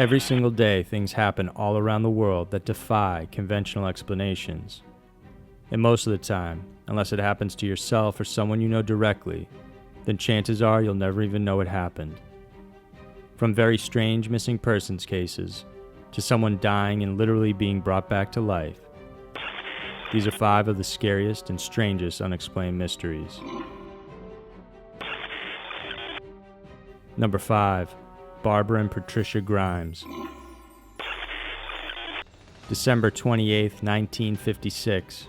Every single day, things happen all around the world that defy conventional explanations. And most of the time, unless it happens to yourself or someone you know directly, then chances are you'll never even know it happened. From very strange missing persons cases, to someone dying and literally being brought back to life, these are 5 of the scariest and strangest unexplained mysteries. Number 5. Barbara and Patricia Grimes. December 28, 1956.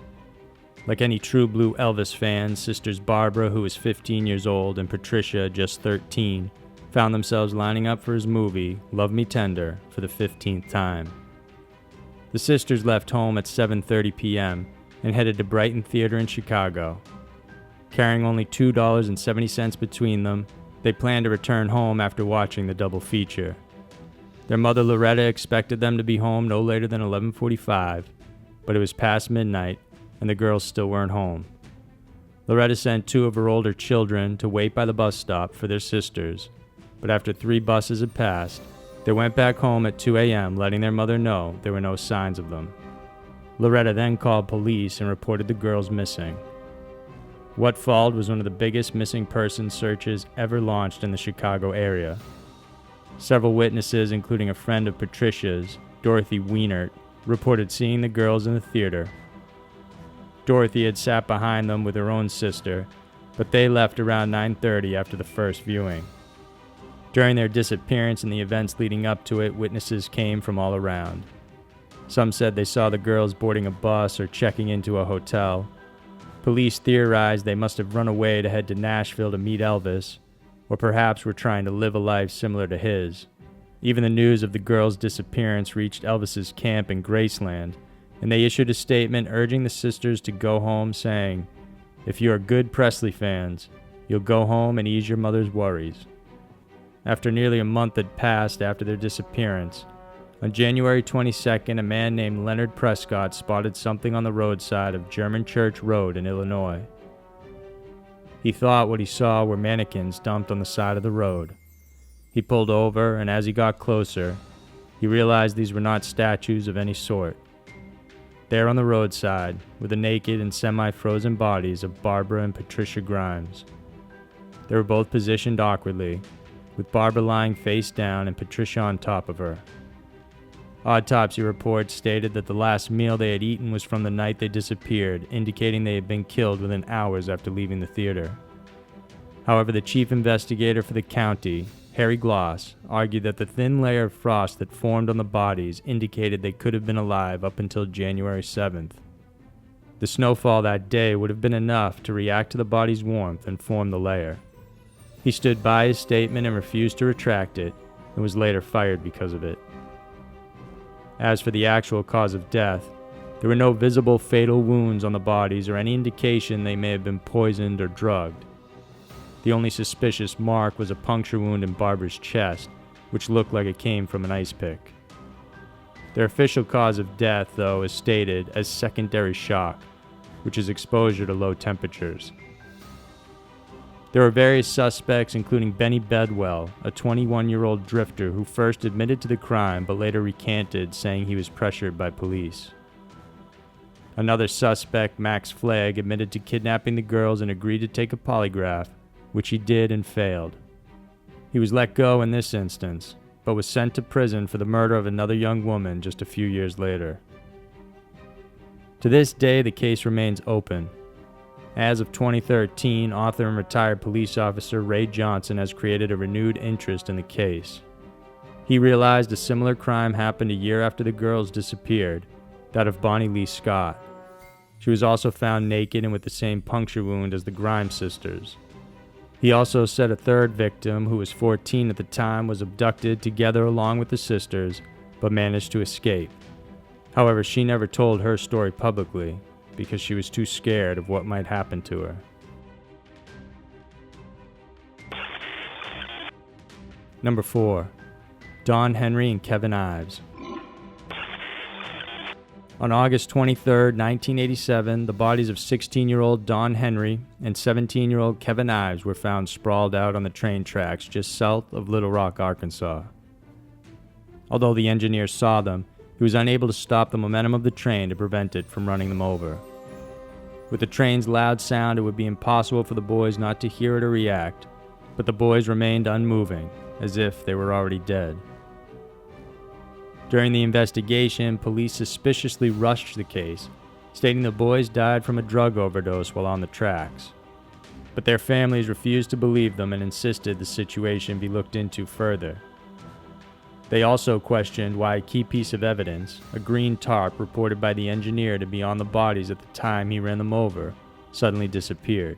Like any true blue Elvis fan, sisters Barbara, who was 15 years old, and Patricia, just 13, found themselves lining up for his movie, Love Me Tender, for the 15th time. The sisters left home at 7:30 p.m. and headed to Brighton Theater in Chicago. Carrying only $2.70 between them, they planned to return home after watching the double feature. Their mother Loretta expected them to be home no later than 11:45, but it was past midnight and the girls still weren't home. Loretta sent 2 of her older children to wait by the bus stop for their sisters, but after 3 buses had passed, they went back home at 2 a.m., letting their mother know there were no signs of them. Loretta then called police and reported the girls missing. What followed was one of the biggest missing persons searches ever launched in the Chicago area. Several witnesses, including a friend of Patricia's, Dorothy Wienert, reported seeing the girls in the theater. Dorothy had sat behind them with her own sister, but they left around 9:30 after the first viewing. During their disappearance and the events leading up to it, witnesses came from all around. Some said they saw the girls boarding a bus or checking into a hotel. Police theorized they must have run away to head to Nashville to meet Elvis, or perhaps were trying to live a life similar to his. Even the news of the girls' disappearance reached Elvis's camp in Graceland, and they issued a statement urging the sisters to go home, saying, "If you are good Presley fans, you'll go home and ease your mother's worries." After nearly a month had passed after their disappearance, on January 22nd, a man named Leonard Prescott spotted something on the roadside of German Church Road in Illinois. He thought what he saw were mannequins dumped on the side of the road. He pulled over, and as he got closer, he realized these were not statues of any sort. There on the roadside were the naked and semi-frozen bodies of Barbara and Patricia Grimes. They were both positioned awkwardly, with Barbara lying face down and Patricia on top of her. Autopsy reports stated that the last meal they had eaten was from the night they disappeared, indicating they had been killed within hours after leaving the theater. However, the chief investigator for the county, Harry Gloss, argued that the thin layer of frost that formed on the bodies indicated they could have been alive up until January 7th. The snowfall that day would have been enough to react to the body's warmth and form the layer. He stood by his statement and refused to retract it, and was later fired because of it. As for the actual cause of death, there were no visible fatal wounds on the bodies or any indication they may have been poisoned or drugged. The only suspicious mark was a puncture wound in Barbara's chest, which looked like it came from an ice pick. Their official cause of death, though, is stated as secondary shock, which is exposure to low temperatures. There were various suspects, including Benny Bedwell, a 21-year-old drifter who first admitted to the crime but later recanted, saying he was pressured by police. Another suspect, Max Flagg, admitted to kidnapping the girls and agreed to take a polygraph, which he did and failed. He was let go in this instance, but was sent to prison for the murder of another young woman just a few years later. To this day, the case remains open. As of 2013, author and retired police officer Ray Johnson has created a renewed interest in the case. He realized a similar crime happened a year after the girls disappeared, that of Bonnie Lee Scott. She was also found naked and with the same puncture wound as the Grimes sisters. He also said a third victim, who was 14 at the time, was abducted together along with the sisters, but managed to escape. However, she never told her story publicly, because she was too scared of what might happen to her. Number 4. Don Henry and Kevin Ives. On August 23, 1987, the bodies of 16-year-old Don Henry and 17-year-old Kevin Ives were found sprawled out on the train tracks just south of Little Rock, Arkansas. Although the engineer saw them, he was unable to stop the momentum of the train to prevent it from running them over. With the train's loud sound, it would be impossible for the boys not to hear it or react, but the boys remained unmoving, as if they were already dead. During the investigation, police suspiciously rushed the case, stating the boys died from a drug overdose while on the tracks. But their families refused to believe them and insisted the situation be looked into further. They also questioned why a key piece of evidence, a green tarp reported by the engineer to be on the bodies at the time he ran them over, suddenly disappeared.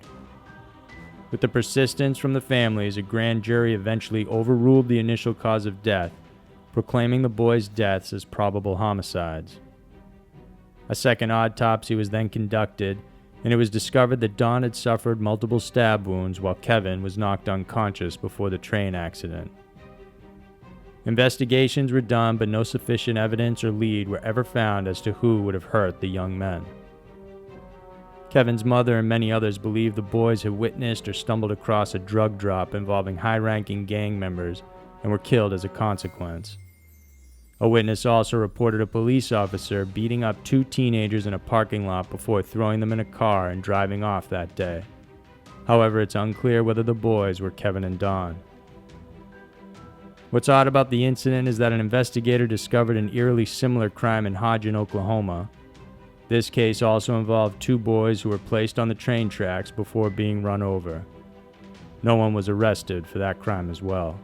With the persistence from the families, a grand jury eventually overruled the initial cause of death, proclaiming the boys' deaths as probable homicides. A second autopsy was then conducted, and it was discovered that Don had suffered multiple stab wounds while Kevin was knocked unconscious before the train accident. Investigations were done, but no sufficient evidence or lead were ever found as to who would have hurt the young men. Kevin's mother and many others believe the boys had witnessed or stumbled across a drug drop involving high-ranking gang members and were killed as a consequence. A witness also reported a police officer beating up 2 teenagers in a parking lot before throwing them in a car and driving off that day. However, it's unclear whether the boys were Kevin and Don. What's odd about the incident is that an investigator discovered an eerily similar crime in Hodgen, Oklahoma. This case also involved 2 boys who were placed on the train tracks before being run over. No one was arrested for that crime as well.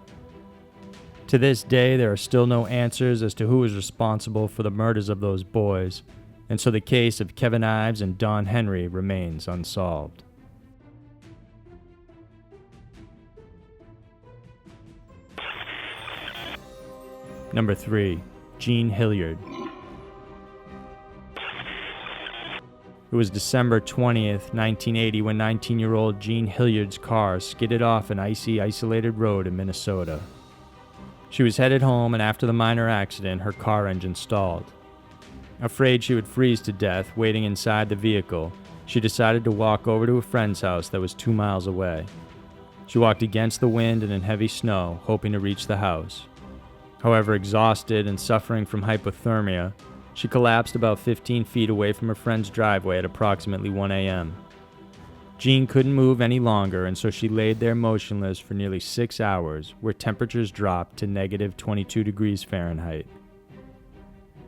To this day, there are still no answers as to who was responsible for the murders of those boys, and so the case of Kevin Ives and Don Henry remains unsolved. Number 3. Gene Hilliard. It was December 20th, 1980 when 19-year-old Gene Hilliard's car skidded off an icy, isolated road in Minnesota. She was headed home, and after the minor accident, her car engine stalled. Afraid she would freeze to death waiting inside the vehicle, she decided to walk over to a friend's house that was 2 miles away. She walked against the wind and in heavy snow, hoping to reach the house. However, exhausted and suffering from hypothermia, she collapsed about 15 feet away from her friend's driveway at approximately 1 a.m. Jean couldn't move any longer, and so she laid there motionless for nearly 6 hours, where temperatures dropped to negative 22 degrees Fahrenheit.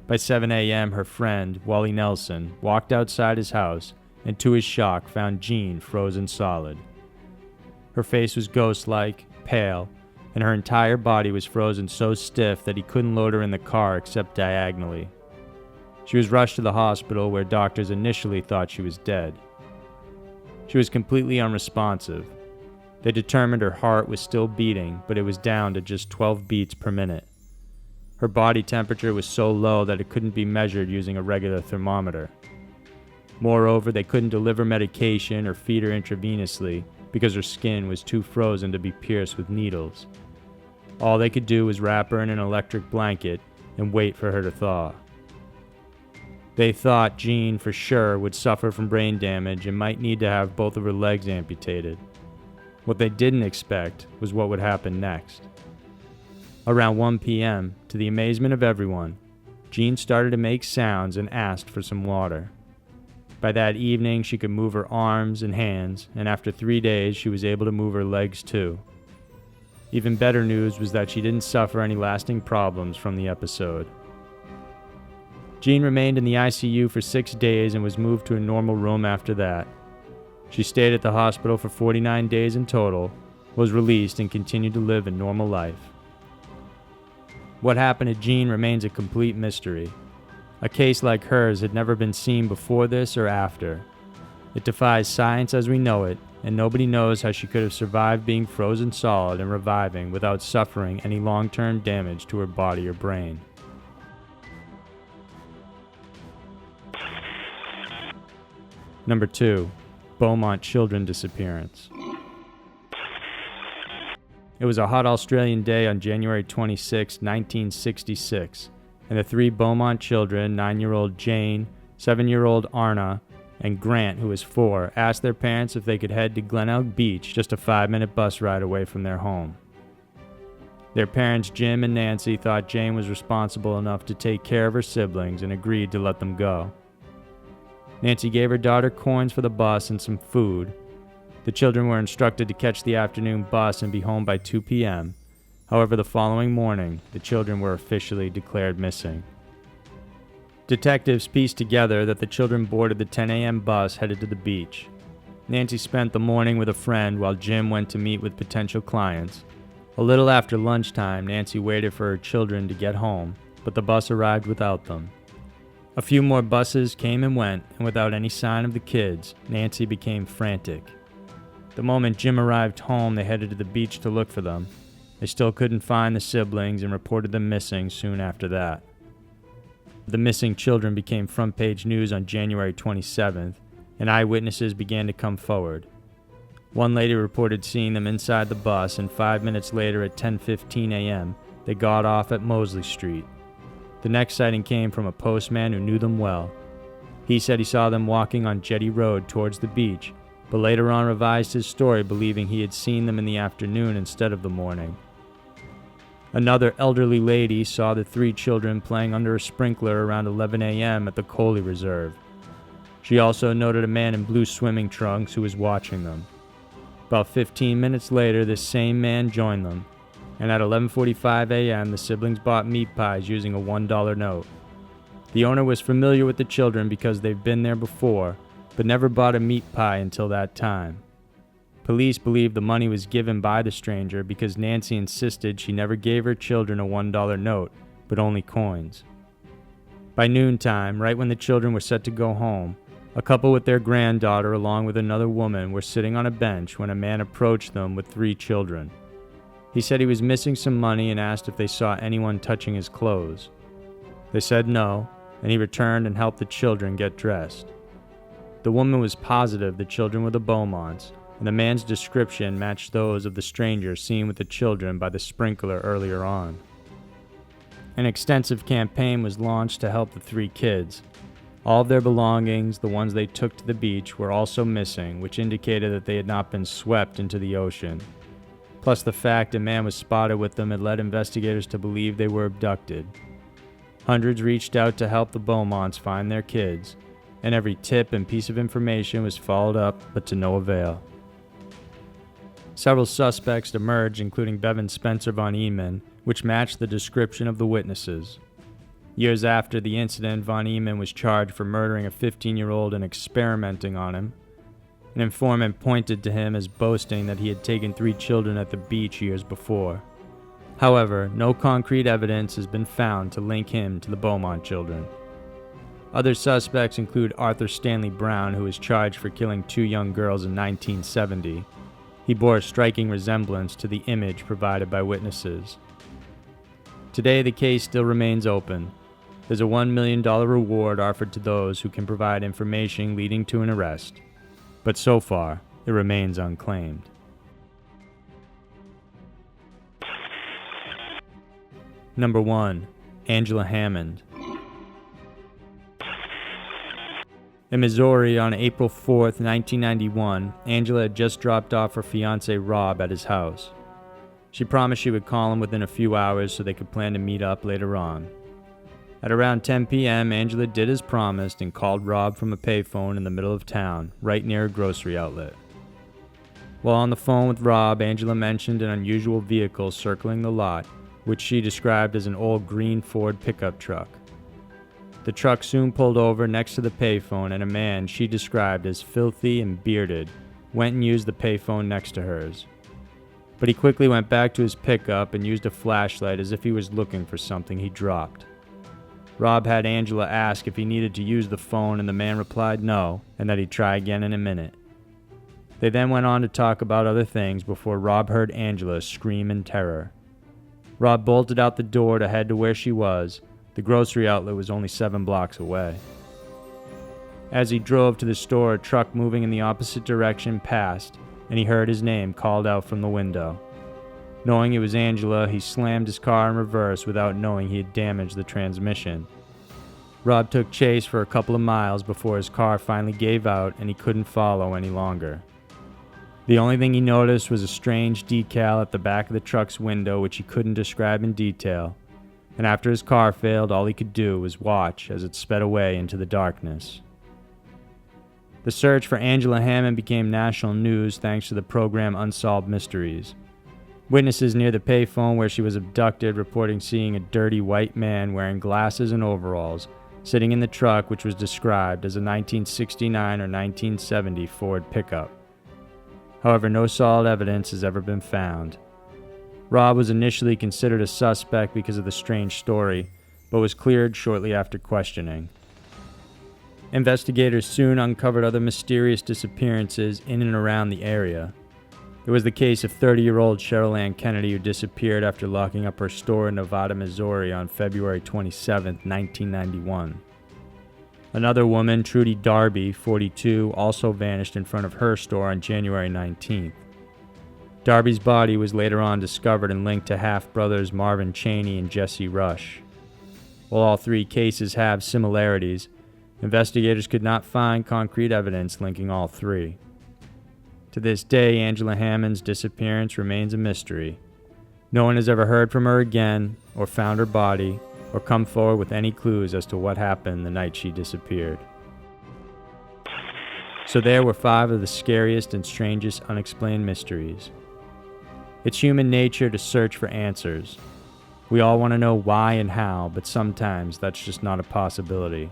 By 7 a.m., her friend, Wally Nelson, walked outside his house and to his shock found Jean frozen solid. Her face was ghost-like, pale, and her entire body was frozen so stiff that he couldn't load her in the car except diagonally. She was rushed to the hospital where doctors initially thought she was dead. She was completely unresponsive. They determined her heart was still beating, but it was down to just 12 beats per minute. Her body temperature was so low that it couldn't be measured using a regular thermometer. Moreover, they couldn't deliver medication or feed her intravenously because her skin was too frozen to be pierced with needles. All they could do was wrap her in an electric blanket and wait for her to thaw. They thought Jean, for sure, would suffer from brain damage and might need to have both of her legs amputated. What they didn't expect was what would happen next. Around 1 p.m., to the amazement of everyone, Jean started to make sounds and asked for some water. By that evening, she could move her arms and hands, and after 3 days, she was able to move her legs too. Even better news was that she didn't suffer any lasting problems from the episode. Jean remained in the ICU for 6 days and was moved to a normal room after that. She stayed at the hospital for 49 days in total, was released, and continued to live a normal life. What happened to Jean remains a complete mystery. A case like hers had never been seen before this or after. It defies science as we know it, and nobody knows how she could have survived being frozen solid and reviving without suffering any long-term damage to her body or brain. Number 2. Beaumont children disappearance. It was a hot Australian day on January 26, 1966, and the 3 Beaumont children, 9-year-old Jane, 7-year-old Arna, and Grant, who was 4, asked their parents if they could head to Glenelg Beach, just a 5-minute bus ride away from their home. Their parents, Jim and Nancy, thought Jane was responsible enough to take care of her siblings and agreed to let them go. Nancy gave her daughter coins for the bus and some food. The children were instructed to catch the afternoon bus and be home by 2 p.m. However, the following morning, the children were officially declared missing. Detectives pieced together that the children boarded the 10 a.m. bus headed to the beach. Nancy spent the morning with a friend while Jim went to meet with potential clients. A little after lunchtime, Nancy waited for her children to get home, but the bus arrived without them. A few more buses came and went, and without any sign of the kids, Nancy became frantic. The moment Jim arrived home, they headed to the beach to look for them. They still couldn't find the siblings and reported them missing soon after that. The missing children became front-page news on January 27th, and eyewitnesses began to come forward. One lady reported seeing them inside the bus, and 5 minutes later at 10:15 a.m., they got off at Mosley Street. The next sighting came from a postman who knew them well. He said he saw them walking on Jetty Road towards the beach, but later on revised his story, believing he had seen them in the afternoon instead of the morning. Another elderly lady saw the 3 children playing under a sprinkler around 11 a.m. at the Coley Reserve. She also noted a man in blue swimming trunks who was watching them. About 15 minutes later, this same man joined them, and at 11:45 a.m., the siblings bought meat pies using a $1 note. The owner was familiar with the children because they've been there before, but never bought a meat pie until that time. Police believe the money was given by the stranger because Nancy insisted she never gave her children a $1 note, but only coins. By noontime, right when the children were set to go home, a couple with their granddaughter along with another woman were sitting on a bench when a man approached them with 3 children. He said he was missing some money and asked if they saw anyone touching his clothes. They said no, and he returned and helped the children get dressed. The woman was positive the children were the Beaumonts, and the man's description matched those of the stranger seen with the children by the sprinkler earlier on. An extensive campaign was launched to help the 3 kids. All of their belongings, the ones they took to the beach, were also missing, which indicated that they had not been swept into the ocean. Plus the fact a man was spotted with them had led investigators to believe they were abducted. Hundreds reached out to help the Beaumonts find their kids, and every tip and piece of information was followed up, but to no avail. Several suspects emerged, including Bevan Spencer von Eman, which matched the description of the witnesses. Years after the incident, von Eman was charged for murdering a 15-year-old and experimenting on him. An informant pointed to him as boasting that he had taken 3 children at the beach years before. However, no concrete evidence has been found to link him to the Beaumont children. Other suspects include Arthur Stanley Brown, who was charged for killing 2 young girls in 1970. He bore a striking resemblance to the image provided by witnesses. Today, the case still remains open. There's a $1 million reward offered to those who can provide information leading to an arrest. But so far, it remains unclaimed. Number 1. Angela Hammond. In Missouri, on April 4th, 1991, Angela had just dropped off her fiancé Rob at his house. She promised she would call him within a few hours so they could plan to meet up later on. At around 10 p.m., Angela did as promised and called Rob from a payphone in the middle of town, right near a grocery outlet. While on the phone with Rob, Angela mentioned an unusual vehicle circling the lot, which she described as an old green Ford pickup truck. The truck soon pulled over next to the payphone, and a man she described as filthy and bearded went and used the payphone next to hers. But he quickly went back to his pickup and used a flashlight as if he was looking for something he dropped. Rob had Angela ask if he needed to use the phone, and the man replied no, and that he'd try again in a minute. They then went on to talk about other things before Rob heard Angela scream in terror. Rob bolted out the door to head to where she was. The grocery outlet was only 7 blocks away. As he drove to the store, a truck moving in the opposite direction passed, and he heard his name called out from the window. Knowing it was Angela, he slammed his car in reverse without knowing he had damaged the transmission. Rob took chase for a couple of miles before his car finally gave out and he couldn't follow any longer. The only thing he noticed was a strange decal at the back of the truck's window which he couldn't describe in detail, and after his car failed, all he could do was watch as it sped away into the darkness. The search for Angela Hammond became national news thanks to the program Unsolved Mysteries. Witnesses near the payphone where she was abducted reporting seeing a dirty white man wearing glasses and overalls sitting in the truck, which was described as a 1969 or 1970 Ford pickup. However, no solid evidence has ever been found. Rob was initially considered a suspect because of the strange story, but was cleared shortly after questioning. Investigators soon uncovered other mysterious disappearances in and around the area. There was the case of 30-year-old Cheryl Ann Kennedy, who disappeared after locking up her store in Nevada, Missouri on February 27, 1991. Another woman, Trudy Darby, 42, also vanished in front of her store on January 19th. Darby's body was later on discovered and linked to half-brothers Marvin Chaney and Jesse Rush. While all three cases have similarities, investigators could not find concrete evidence linking all three. To this day, Angela Hammond's disappearance remains a mystery. No one has ever heard from her again, or found her body, or come forward with any clues as to what happened the night she disappeared. So there were 5 of the scariest and strangest unexplained mysteries. It's human nature to search for answers. We all want to know why and how, but sometimes that's just not a possibility.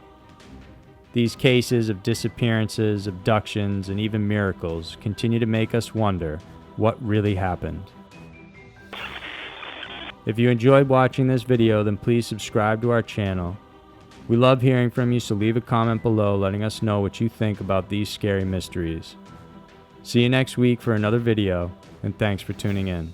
These cases of disappearances, abductions, and even miracles continue to make us wonder what really happened. If you enjoyed watching this video, then please subscribe to our channel. We love hearing from you, so leave a comment below letting us know what you think about these scary mysteries. See you next week for another video, and thanks for tuning in.